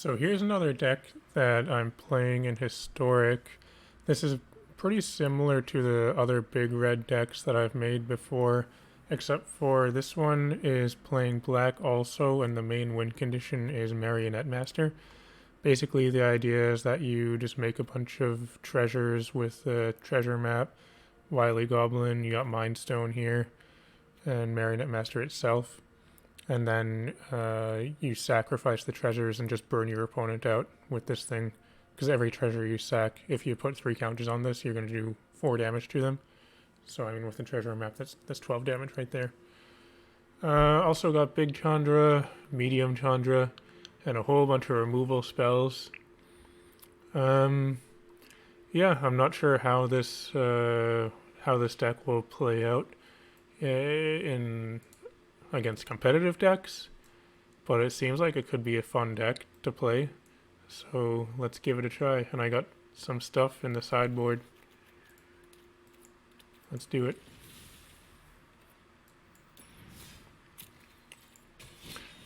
So here's another deck that I'm playing in Historic. This is pretty similar to the other big red decks that I've made before, except for this one is playing black also, and the main win condition is Marionette Master. Basically, the idea is that you just make a bunch of treasures with the treasure map, Wily Goblin, you got Mind Stone here, and Marionette Master itself. And then you sacrifice the treasures and just burn your opponent out with this thing. Because every treasure you sack, if you put 3 counters on this, you're going to do 4 damage to them. So, I mean, with the treasure map, that's 12 damage right there. Also got big Chandra, medium Chandra, and a whole bunch of removal spells. Yeah, I'm not sure how this deck will play out in against competitive decks, but it seems like it could be a fun deck to play. So let's give it a try. And I got some stuff in the sideboard. Let's do it.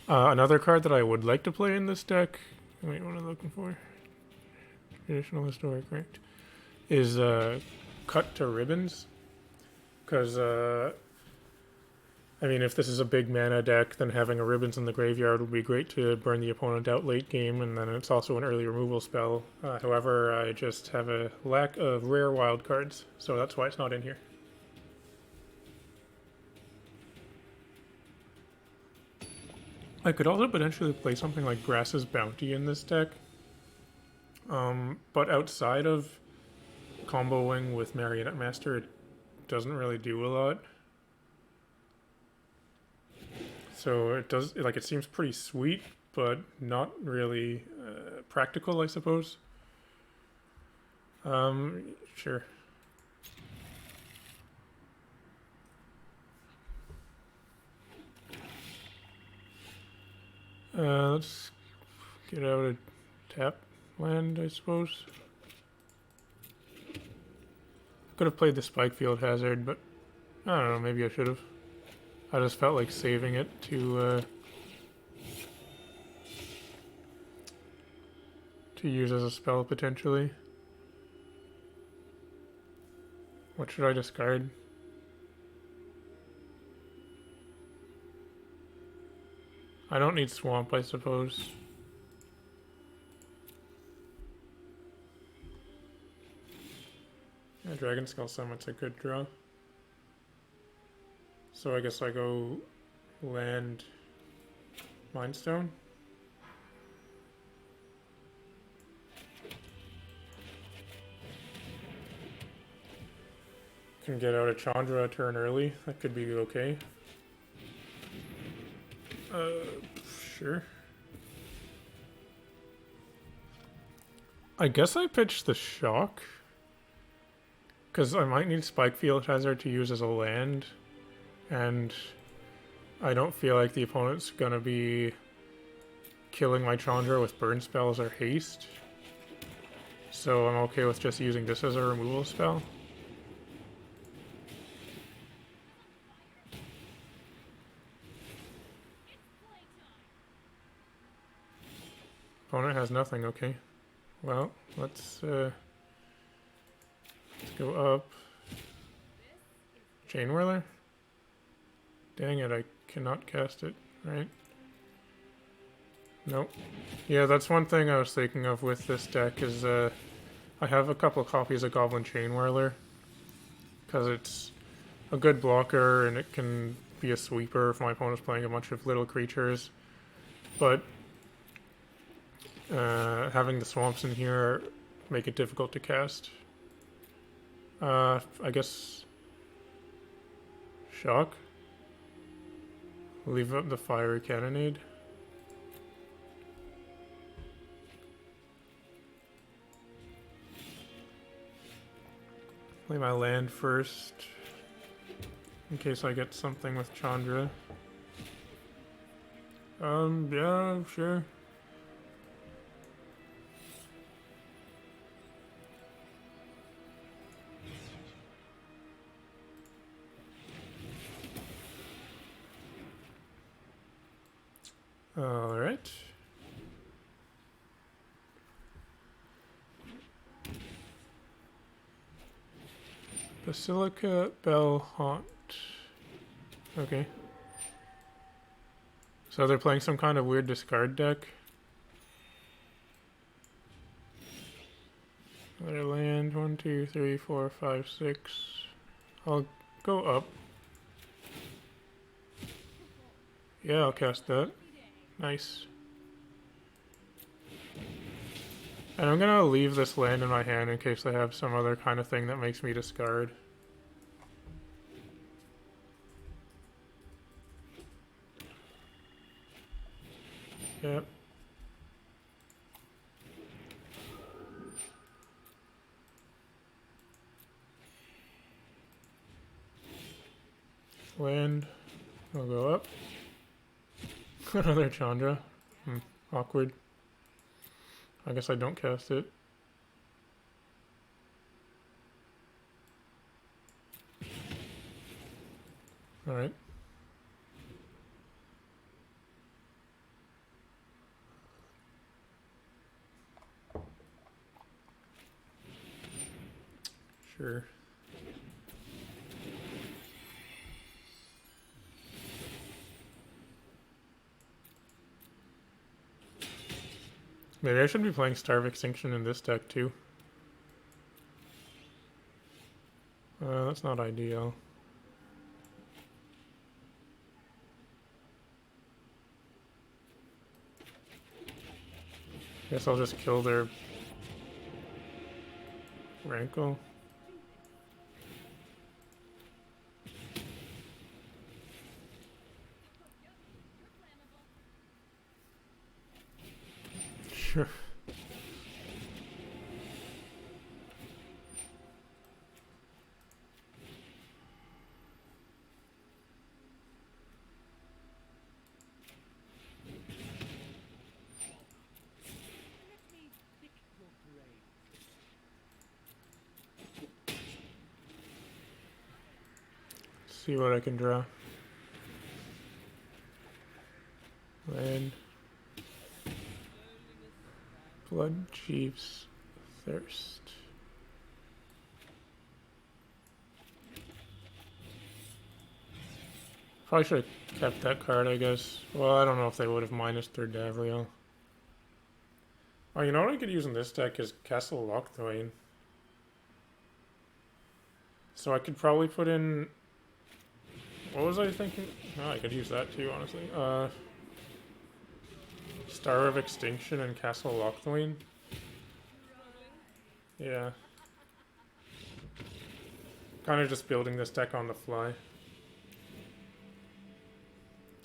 Another card that I would like to play in this deck, wait, what am I looking for? Traditional Historic, right? Is Cut to Ribbons. Because, I mean, if this is a big mana deck, then having a Ribbons in the graveyard would be great to burn the opponent out late game, and then it's also an early removal spell. However, I just have a lack of rare wild cards, so that's why it's not in here. I could also potentially play something like Grass's Bounty in this deck, but outside of comboing with Marionette Master, it doesn't really do a lot. So it does, like, it seems pretty sweet, but not really practical, I suppose. Sure. Let's get out of tap land, I suppose. Could have played the Spikefield Hazard, but I don't know, maybe I should have. I just felt like saving it to use as a spell potentially. What should I discard? I don't need Swamp, I suppose. Yeah, Dragonskull Summit's a good draw. So I guess I go land Mind Stone. Can get out a Chandra a turn early. That could be okay. Sure. I guess I pitched the Shock. Because I might need Spikefield Hazard to use as a land. And I don't feel like the opponent's gonna be killing my Chandra with burn spells or haste. So I'm okay with just using this as a removal spell. Opponent has nothing, okay. Well, let's go up. Chainwhirler? Dang it, I cannot cast it, right? Nope. Yeah, that's one thing I was thinking of with this deck is I have a couple of copies of Goblin Chainwhirler because it's a good blocker and it can be a sweeper if my opponent's playing a bunch of little creatures. But having the swamps in here make it difficult to cast. I guess Shock. Leave up the Fiery Cannonade. Play my land first, in case I get something with Chandra. Yeah, sure. Alright. Basilica Bell Haunt. Okay. So they're playing some kind of weird discard deck. Another land. 1, 2, 3, 4, 5, 6. I'll go up. Yeah, I'll cast that. Nice. And I'm gonna leave this land in my hand in case I have some other kind of thing that makes me discard. Yep. Land. I'll go up. Another Chandra. Awkward. I guess I don't cast it. Alright. Sure. Maybe I should be playing Star of Extinction in this deck too. That's not ideal. Guess I'll just kill their Rankle. Sure. See what I can draw. Land. Bloodchief's Thirst. Probably should have kept that card, I guess. Well, I don't know if they would have minus their Davriel. Oh, you know what I could use in this deck is Castle Lochthwain. So I could probably put in... What was I thinking? Oh, I could use that too, honestly. Star of Extinction and Castle Lochthwain. Yeah. Kind of just building this deck on the fly.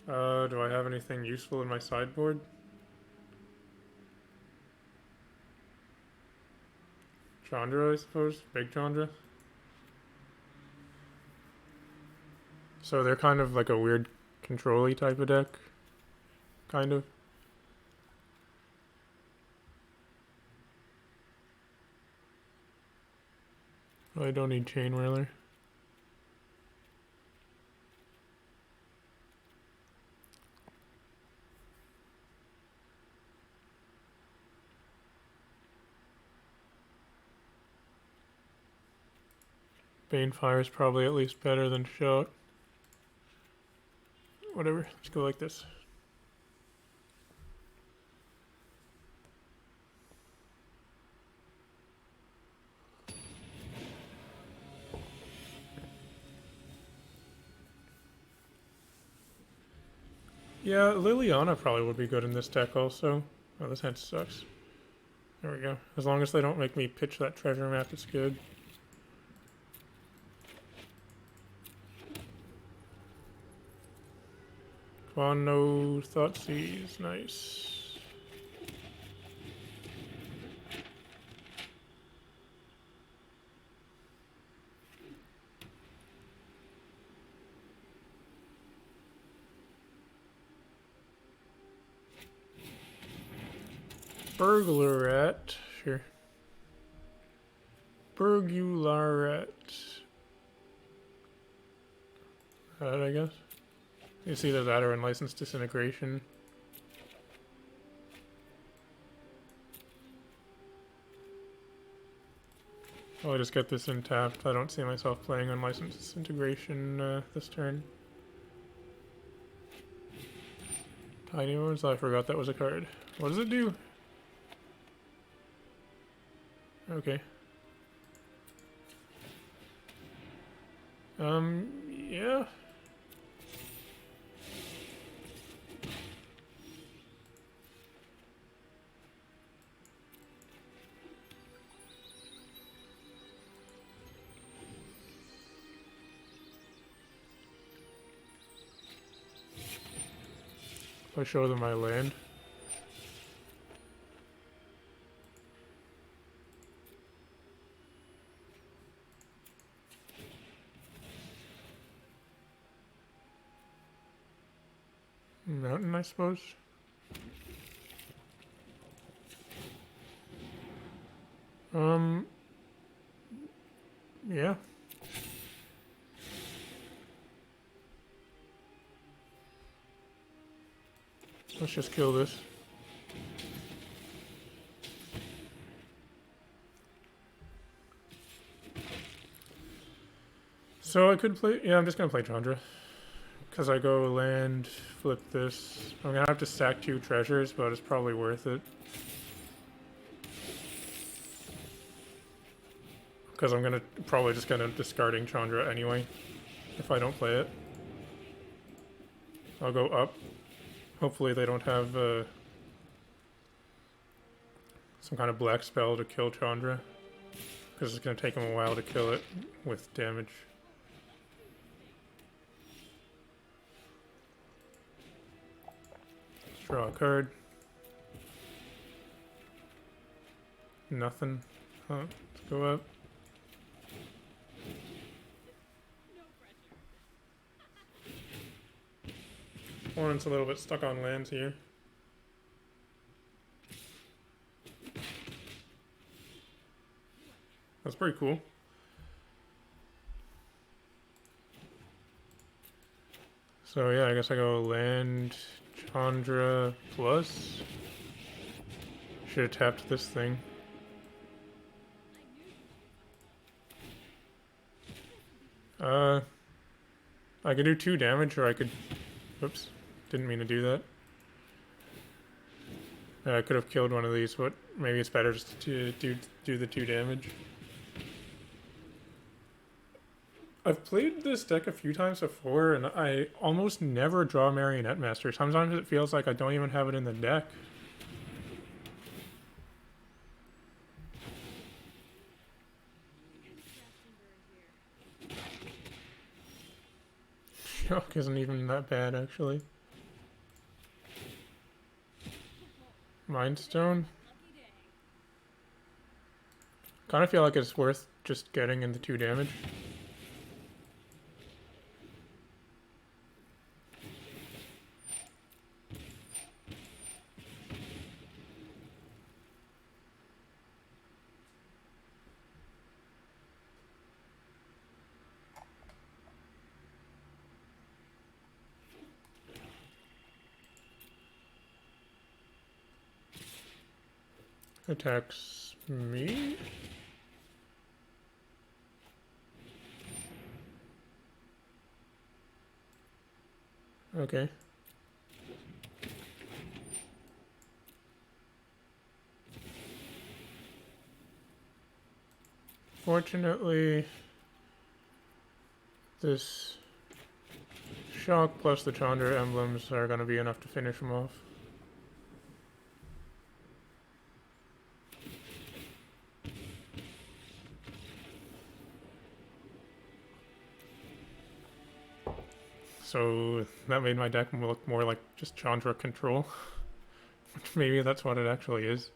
Do I have anything useful in my sideboard? Chandra, I suppose? Big Chandra? So they're kind of like a weird control-y type of deck. Kind of. I don't need Chainwhirler. Banefire is probably at least better than Shock. Whatever, let's go like this. Yeah, Liliana probably would be good in this deck also. Oh, this hand sucks. There we go. As long as they don't make me pitch that treasure map, it's good. Come on, no Thoughtseize. Nice. Burglaret. Sure. Burglaret. That, I guess. It's either that or Unlicensed Disintegration. I'll just get this in tapped. I don't see myself playing Unlicensed Disintegration this turn. Tiny Ones? I forgot that was a card. What does it do? Okay. Yeah. If I show them my land. Mountain, I suppose. Yeah. Let's just kill this. So I could play, yeah, I'm just gonna play Chandra. Because I go land, flip this. I'm gonna have to sack 2 treasures, but it's probably worth it. Because I'm probably just gonna discarding Chandra anyway, if I don't play it. I'll go up. Hopefully they don't have some kind of black spell to kill Chandra. Because it's gonna take them a while to kill it with damage. Let's draw a card. Nothing. Huh. Let's go up. Opponent's a little bit stuck on lands here. That's pretty cool. So yeah, I guess I go land Chandra plus. Should have tapped this thing. I could do 2 damage, or I could... Oops, didn't mean to do that. I could have killed one of these, but maybe it's better just to do the 2 damage. I've played this deck a few times before, and I almost never draw Marionette Master. Sometimes it feels like I don't even have it in the deck. Shock isn't even that bad, actually. Mind Stone? Kind of feel like it's worth just getting in the 2 damage. Attacks me. Okay. Fortunately, this shock plus the Chandra emblems are going to be enough to finish him off. So that made my deck look more like just Chandra control. Maybe that's what it actually is.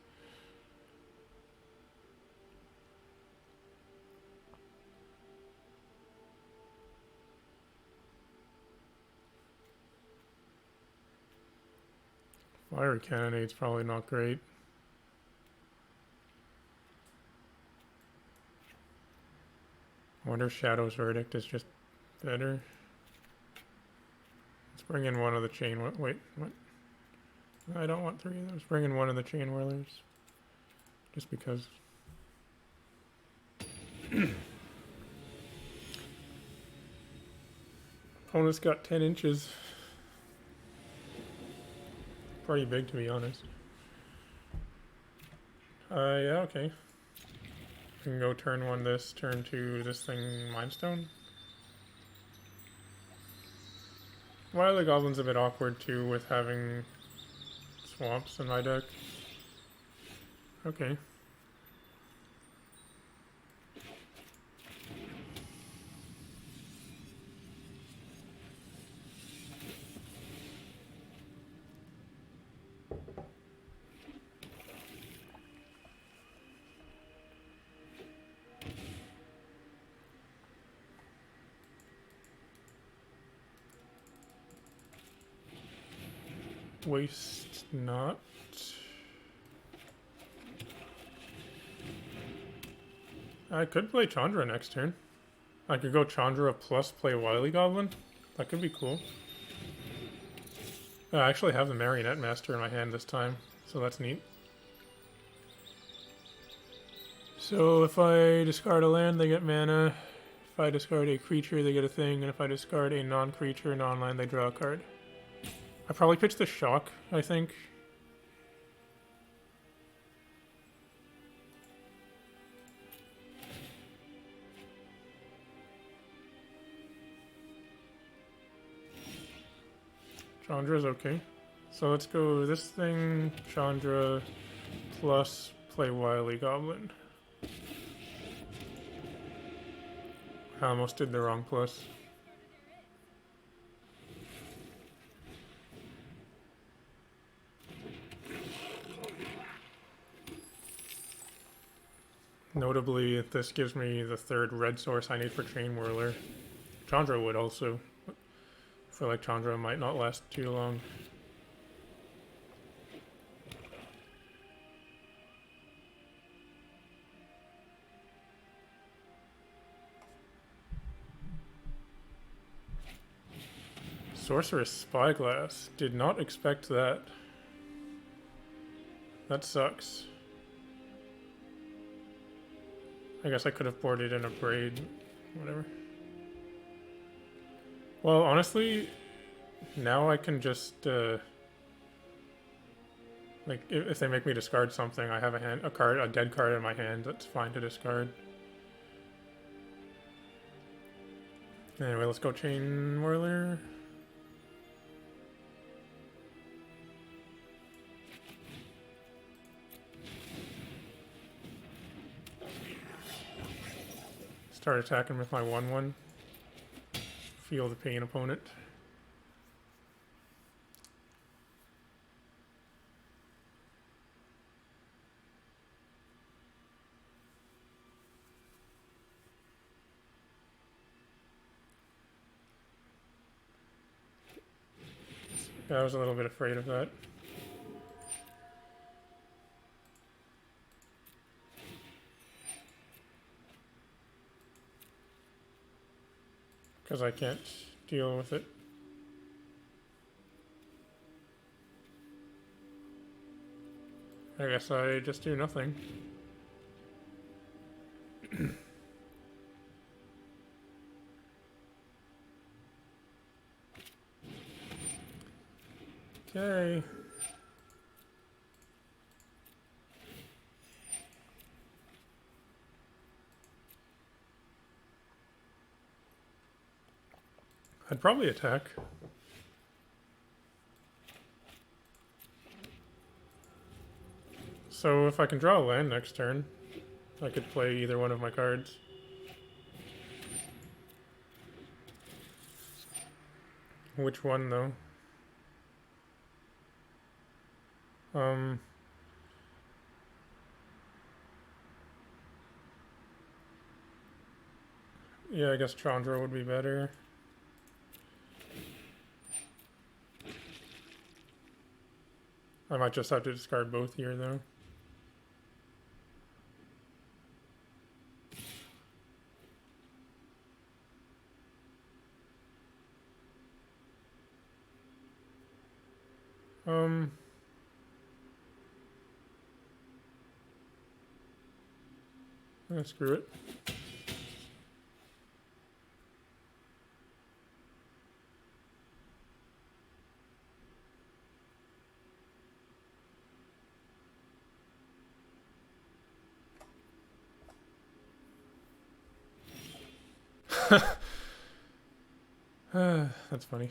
Fiery Cannonande's probably not great. I wonder if Shadow's Verdict is just better. Let's bring in one of the chain... Wait, what? I don't want 3 of those. Bring in one of the Chainwhirlers. Just because. Opponent's got 10 inches. Pretty big, to be honest. Yeah, okay. I can go turn 1 this, turn 2 this thing Mind Stone. Wily Goblin's a bit awkward too with having swamps in my deck. Okay. Waste not. I could play Chandra next turn. I could go Chandra plus play Wily Goblin. That could be cool. I actually have the Marionette Master in my hand this time, so that's neat. So if I discard a land, they get mana. If I discard a creature, they get a thing. And if I discard a non-creature, non-land, they draw a card. I probably pitched the Shock, I think. Chandra's okay. So let's go this thing, Chandra, plus play Wily Goblin. I almost did the wrong plus. Notably, this gives me the 3rd red source I need for Chainwhirler. Chandra would also. I feel like Chandra might not last too long. Sorceress Spyglass. Did not expect that. That sucks. I guess I could have boarded in a braid. Whatever. Well, honestly, now I can just, like, if they make me discard something, I have a dead card in my hand, that's fine to discard. Anyway, let's go Chainwhirler. Start attacking with my 1/1. Feel the pain, opponent. Yeah, I was a little bit afraid of that. Because I can't deal with it. I guess I just do nothing. Okay. I'd probably attack. So if I can draw a land next turn, I could play either one of my cards. Which one, though? Yeah, I guess Chandra would be better. I might just have to discard both here, though. Screw it. That's funny.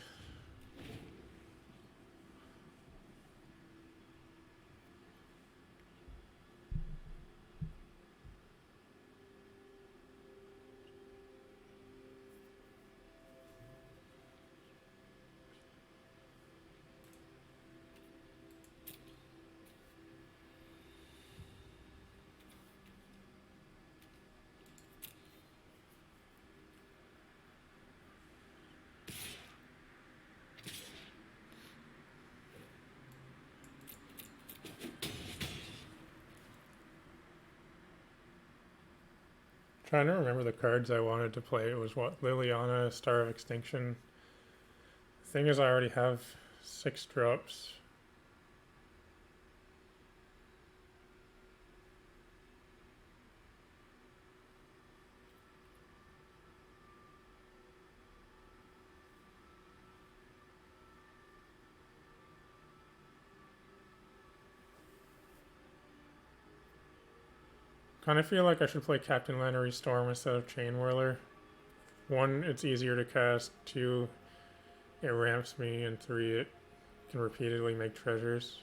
Trying to remember the cards I wanted to play. It was what? Liliana, Star of Extinction. The thing is, I already have 6 drops. Kind of feel like I should play Captain Lannery Storm instead of Chainwhirler. 1, it's easier to cast. 2, it ramps me. And 3, it can repeatedly make treasures.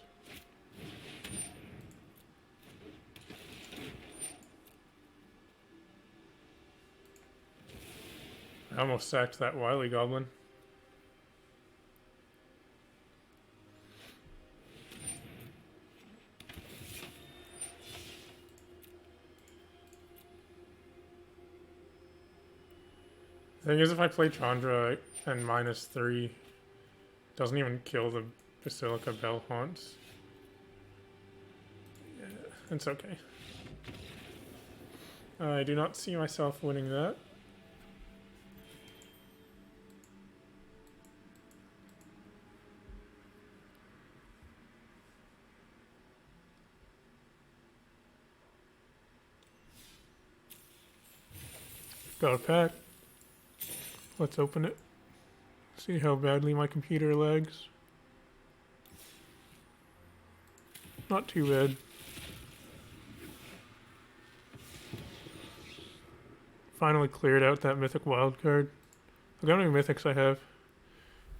I almost sacked that Wily Goblin. The thing is, if I play Chandra and -3, it doesn't even kill the Basilica Bell Haunts. Yeah, it's okay. I do not see myself winning that. Got a pack. Let's open it. See how badly my computer lags. Not too bad. Finally cleared out that mythic wildcard. Look how many mythics I have.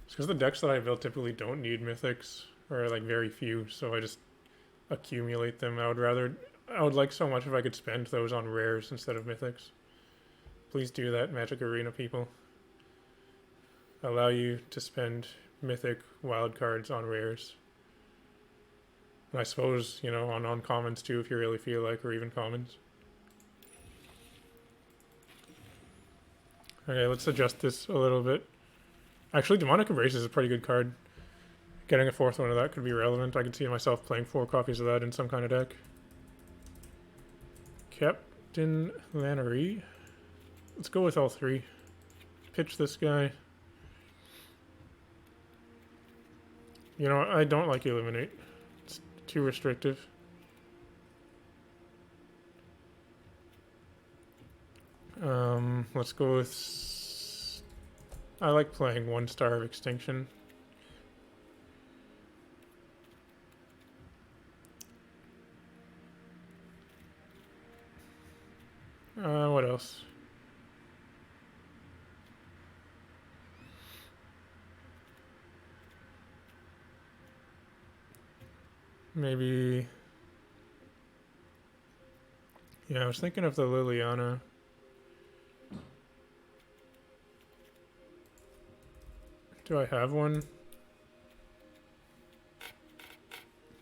It's because the decks that I built typically don't need mythics, or like very few, so I just accumulate them. I would like so much if I could spend those on rares instead of mythics. Please do that, Magic Arena people. Allow you to spend mythic wildcards on rares. And I suppose, you know, on uncommons too if you really feel like, or even commons. Okay, let's adjust this a little bit. Actually, Demonic Embrace is a pretty good card. Getting a 4th one of that could be relevant. I could see myself playing 4 copies of that in some kind of deck. Captain Lannery. Let's go with all 3. Pitch this guy. You know, I don't like Illuminate. It's too restrictive. Let's go with... I like playing 1 Star of Extinction. What else? Maybe... Yeah, I was thinking of the Liliana. Do I have one?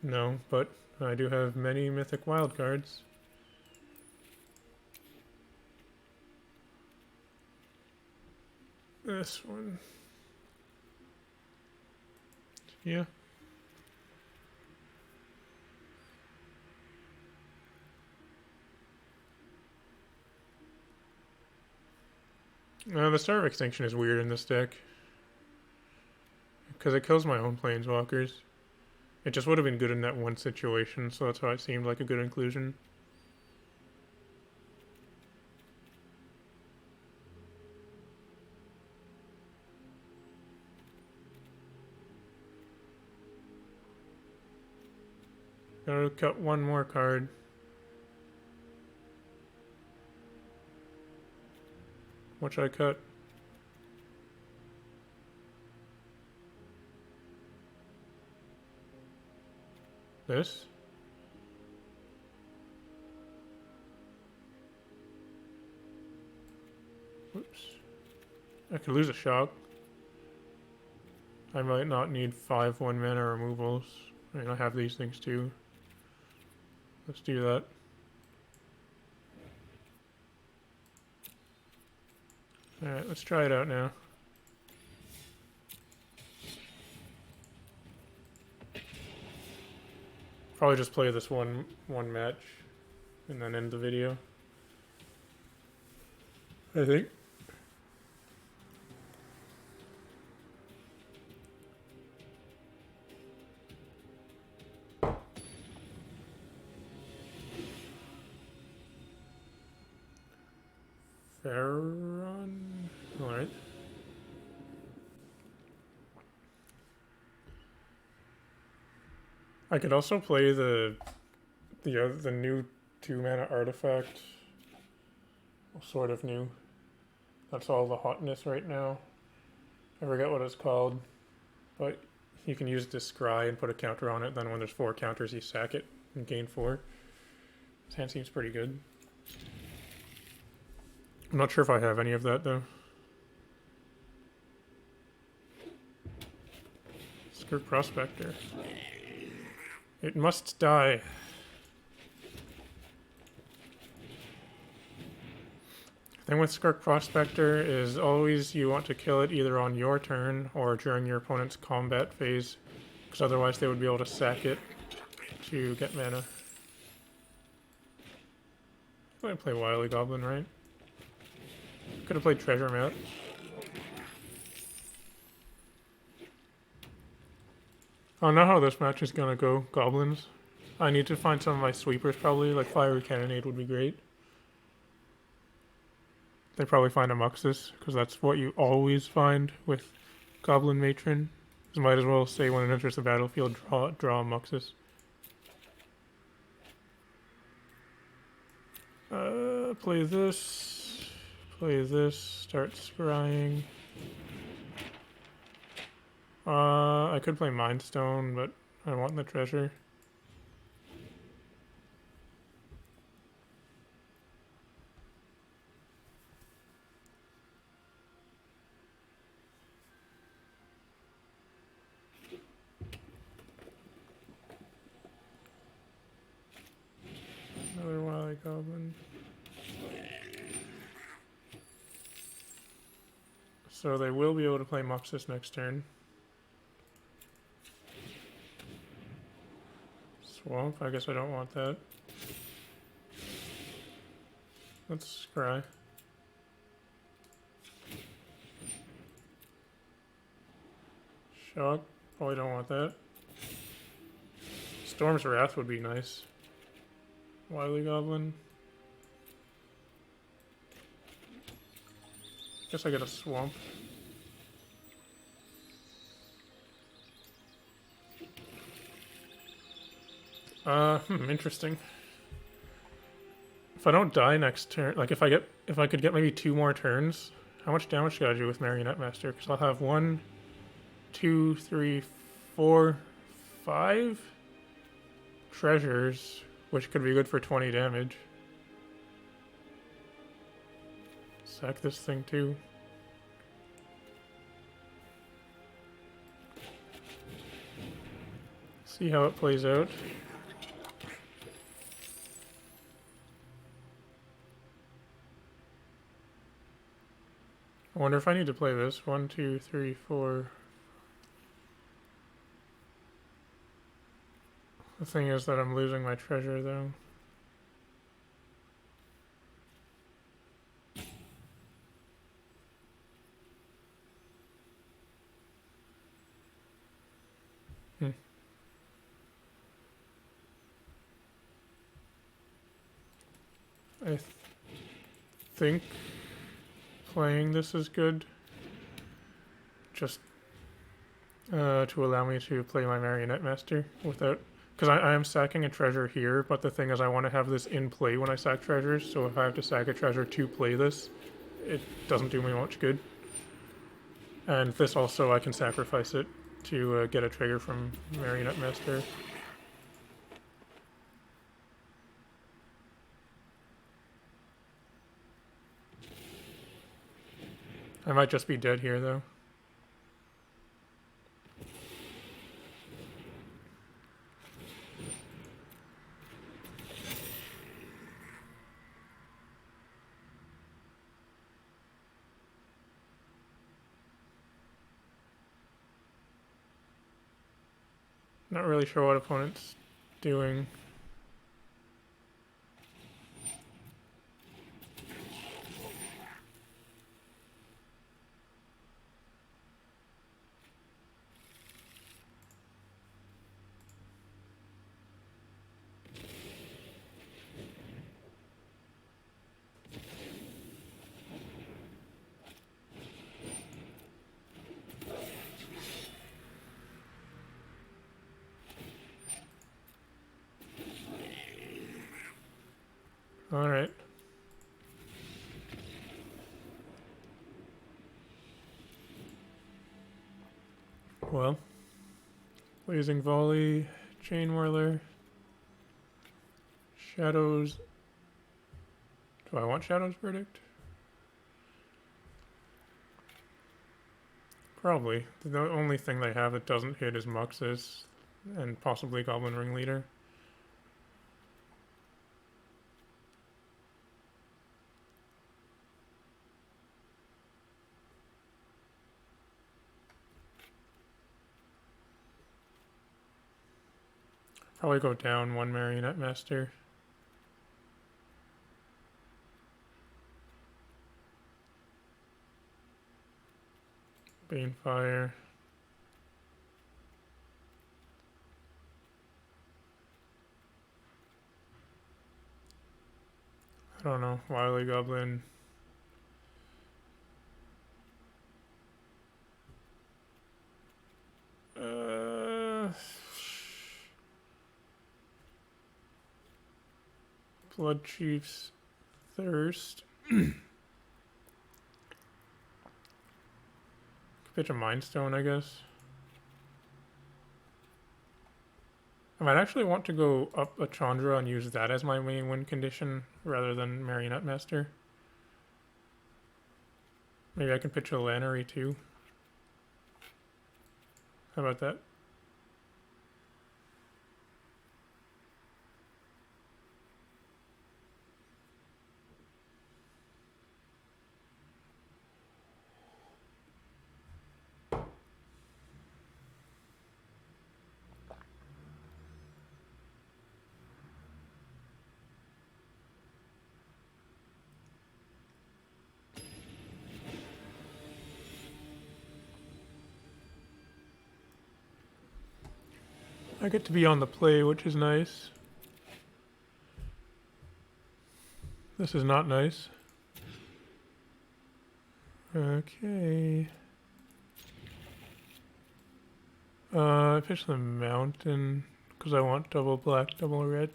No, but I do have many mythic wildcards. This one. Yeah. The Star of Extinction is weird in this deck. Because it kills my own Planeswalkers. It just would have been good in that one situation, so that's why it seemed like a good inclusion. Gotta cut one more card. What should I cut? This? Oops. I could lose a shock. I might not need 5 1-mana removals. I mean, I have these things too. Let's do that. Alright, let's try it out now. Probably just play this one match and then end the video, I think. Farron? Alright. I could also play the new 2-mana artifact. Well, sort of new. That's all the hotness right now. I forget what it's called. But you can use Descry and put a counter on it, then when there's 4 counters you sack it and gain 4. This hand seems pretty good. I'm not sure if I have any of that though. Skirk Prospector. It must die. The thing with Skirk Prospector is always you want to kill it either on your turn or during your opponent's combat phase, because otherwise they would be able to sack it to get mana. I'm going to play Wily Goblin, right? Could have played Treasure Map. I don't know how this match is gonna go, Goblins. I need to find some of my sweepers probably, like Fiery Cannonande would be great. They probably find a Muxus, because that's what you always find with Goblin Matron. You might as well say when it enters the battlefield, draw a Muxus. Play this, start scrying. I could play Mind Stone, but I want the treasure. Another Wily Goblin. So they will be able to play Muxus next turn. Swamp, I guess I don't want that. Let's scry. Shock, probably don't want that. Storm's Wrath would be nice. Wily Goblin. Guess I get a swamp. Interesting. If I don't die next turn, like if I could get maybe 2 more turns, how much damage should I do with Marionette Master? Because I'll have 1, 2, 3, 4, 5 treasures, which could be good for 20 damage. Sack this thing too. See how it plays out. I wonder if I need to play this. 1, 2, 3, 4. The thing is that I'm losing my treasure though. I think playing this is good, just to allow me to play my Marionette Master without, because I am sacking a treasure here, but the thing is I want to have this in play when I sack treasures, so if I have to sack a treasure to play this, it doesn't do me much good. And this also, I can sacrifice it to get a trigger from Marionette Master. I might just be dead here, though. Not really sure what opponent's doing. Alright. Well, Blazing Volley, Chainwhirler, Shadows. Do I want Shadow's Verdict? Probably. The only thing they have that doesn't hit is Muxus and possibly Goblin Ringleader. Probably go down one Marionette Master. Banefire. I don't know. Wily Goblin. Bloodchief's Thirst. Pitch a Mind Stone, I guess. I might actually want to go up a Chandra and use that as my main win condition rather than Marionette Master. Maybe I can pitch a Lannery too. How about that? I get to be on the play, which is nice. This is not nice. Okay. I pitch the mountain because I want double black, double red.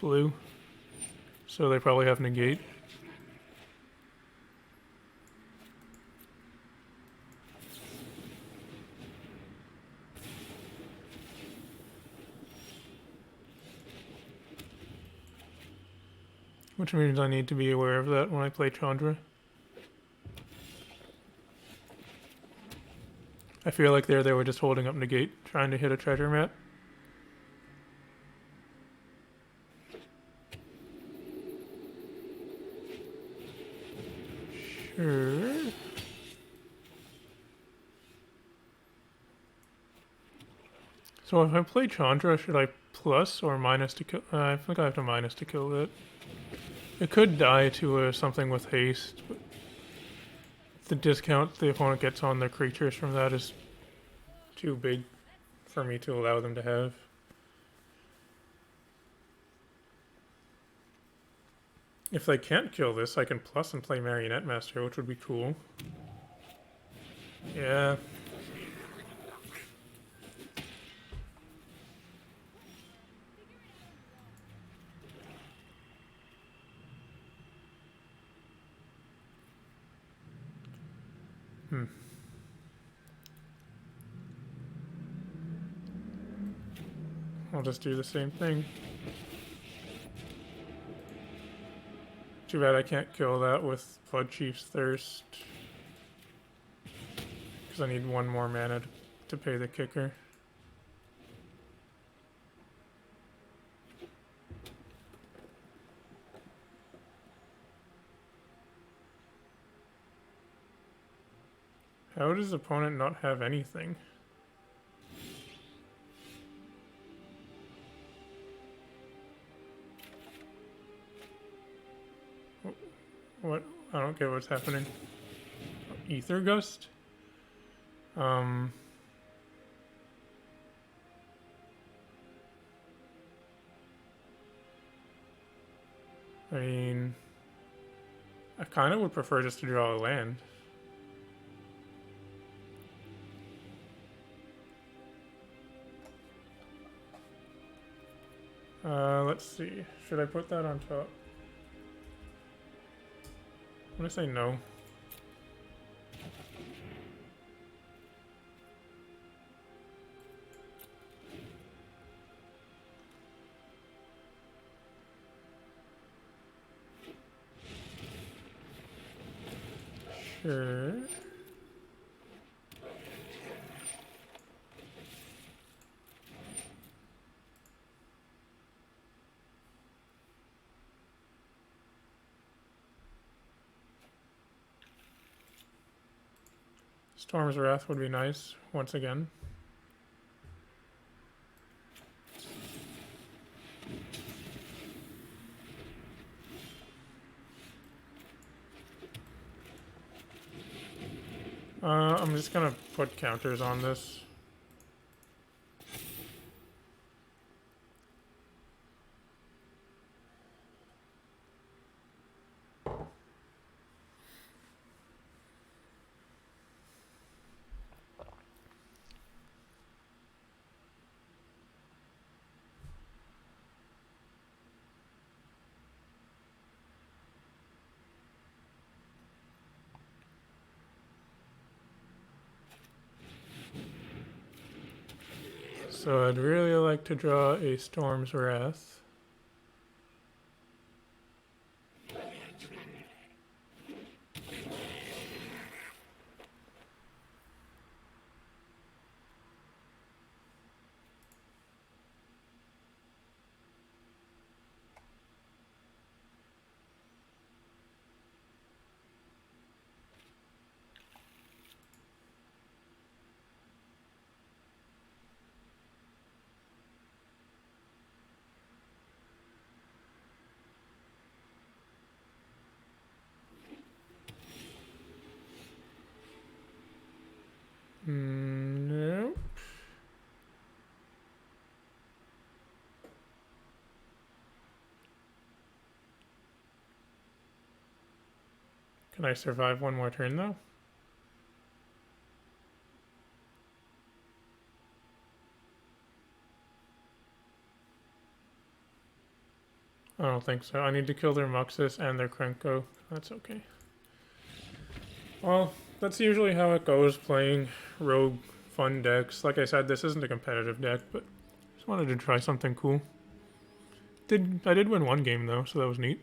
Blue. So they probably have negate. Which means I need to be aware of that when I play Chandra. I feel like they were just holding up negate, trying to hit a treasure map. Sure. So if I play Chandra, should I plus or minus to kill? I think I have to minus to kill that. It could die to something with haste, but the discount the opponent gets on their creatures from that is too big for me to allow them to have. If they can't kill this, I can plus and play Marionette Master, which would be cool. Yeah. I'll just do the same thing. Too bad I can't kill that with Bloodchief's Thirst. Because I need one more mana to pay the kicker. How does the opponent not have anything? What? I don't get what's happening. Ether Gust? I mean, I kind of would prefer just to draw a land. Let's see. Should I put that on top? I'm gonna say no. Sure. Storm's Wrath would be nice, once again. I'm just gonna put counters on this. So I'd really like to draw a Storm's Wrath. Nope. Can I survive one more turn though? I don't think so. I need to kill their Muxus and their Krenko. That's okay. Well, that's usually how it goes playing rogue fun decks. Like I said, this isn't a competitive deck, but just wanted to try something cool. I did win one game though, so that was neat.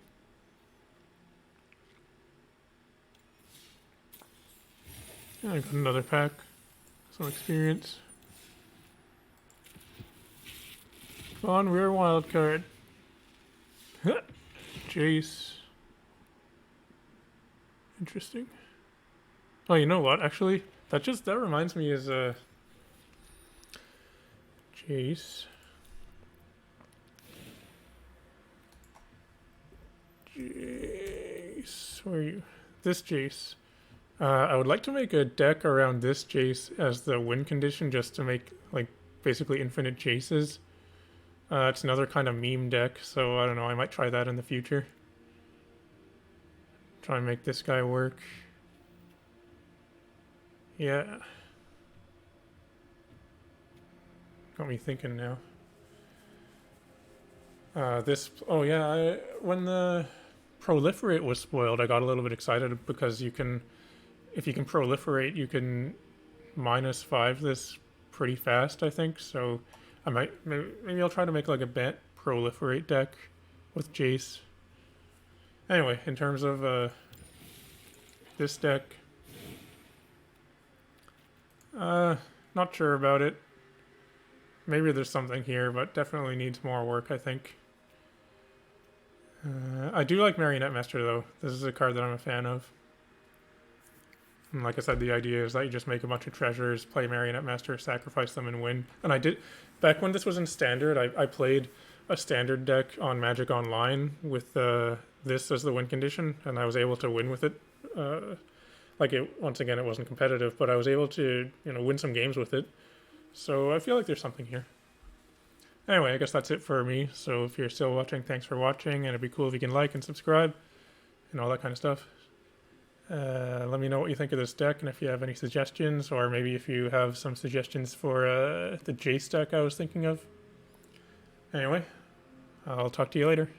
Yeah, I got another pack. Some experience. Come on, rare wild card. Jace. Interesting. Oh, you know what? Actually, that reminds me is Jace. Jace, where are you? This Jace. I would like to make a deck around this Jace as the win condition, just to make like basically infinite Jaces. It's another kind of meme deck, so I don't know. I might try that in the future. Try and make this guy work. Yeah. Got me thinking now. Oh yeah, when the Proliferate was spoiled, I got a little bit excited because you can if you can proliferate, you can -5 this pretty fast, I think. So I might, maybe I'll try to make like a Bant proliferate deck with Jace. Anyway, in terms of this deck, not sure about it. Maybe there's something here, but definitely needs more work, I think. I do like Marionette Master, though. This is a card that I'm a fan of. And like I said, the idea is that you just make a bunch of treasures, play Marionette Master, sacrifice them, and win. And I did, back when this was in Standard, I played a Standard deck on Magic Online with this as the win condition, and I was able to win with it. Once again, it wasn't competitive, but I was able to, win some games with it. So I feel like there's something here. Anyway, I guess that's it for me. So if you're still watching, thanks for watching, and it'd be cool if you can like and subscribe and all that kind of stuff. Let me know what you think of this deck, and if you have any suggestions, or maybe if you have some suggestions for the Jace deck I was thinking of. Anyway, I'll talk to you later.